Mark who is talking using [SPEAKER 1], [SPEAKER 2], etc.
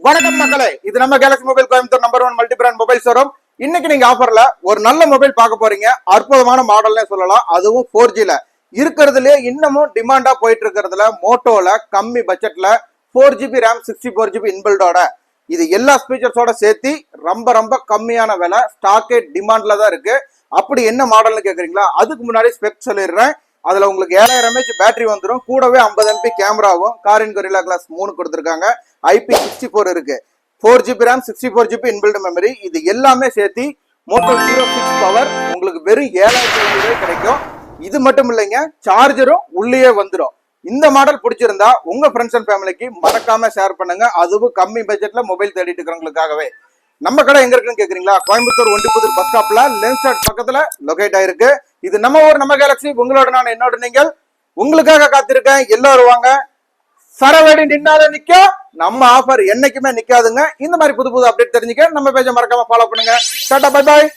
[SPEAKER 1] வணக்கம் மக்களே, இது நம்ம Galaxy mobile Coimbatore number 1 multi brand mobile showroom. இன்னைக்கு நீங்க ஆஃபர்ல ஒரு நல்ல மொபைல் பார்க்க போறீங்க. அற்புதமான மாடல்னே சொல்லலாம். அதுவும் 4G ல இருக்கிறதுலயே இன்னமும் டிமாண்டா போயிட்டு இருக்கிறதுல மோட்டோல கம்மி பட்ஜெட்ல 4GB RAM 64GB இன்பில்டோட இது எல்லா ஸ்பீச்சர்ஸோட சேர்த்து ரொம்ப ரொம்ப கம்மியான விலை, ஸ்டாக்கே டிமாண்ட்ல தான் இருக்கு. அப்படி என்ன மாடல்னு கேக்குறீங்களா? அதுக்கு முன்னாடி ஸ்பெக் சொல்லிடுறேன். அதுல உங்களுக்கு 7000 mAh பேட்டரி வந்துடும். கூடவே 50 MP கேமராவும் காரின் கொரில்லா கிளாஸ் 3 கொடுத்துருக்காங்க. IP64 இருக்கு. 4GB RAM 64GB inbuilt memory. இது எல்லாமே சேர்த்து மோட்டோ G6 பவர் உங்களுக்கு வெறும் 7500 கிடைக்கும். இது மட்டும் இல்லைங்க, சார்ஜரும் உள்ளே வந்துடும். இந்த மாடல் பிடிச்சிருந்தா உங்க ஃப்ரெண்ட்ஸ் அண்ட் ஃபேமிலிக்கு மறக்காம ஷேர் பண்ணுங்க. அதுவும் கம்மி பட்ஜெட்ல மொபைல் தேடிட்டு இருக்கிறவங்களுக்காகவே. நம்ம கடை எங்க இருக்குன்னு கேக்குறீங்களா? கோயம்புத்தூர் ஒண்டிப்புதூர் பஸ் ஸ்டாப்ல லென்ஸ்டார்ட் பக்கத்துல லொகேட் ஆயிருக்கு. இது நம்ம ஊர் நம்ம கேலக்ஸி. உங்களோட நான் என்னோட நீங்கள். உங்களுக்காக காத்திருக்கேன். எல்லாரும் வாங்க. சரவடி நின்னால நிக்க, நம்ம ஆஃபர் என்னைக்குமே நிக்காதுங்க. இந்த மாதிரி புது புது அப்டேட் தெரிஞ்சுக்க நம்ம பேஜை மறக்காம ஃபாலோ பண்ணுங்க. Tata, bye bye.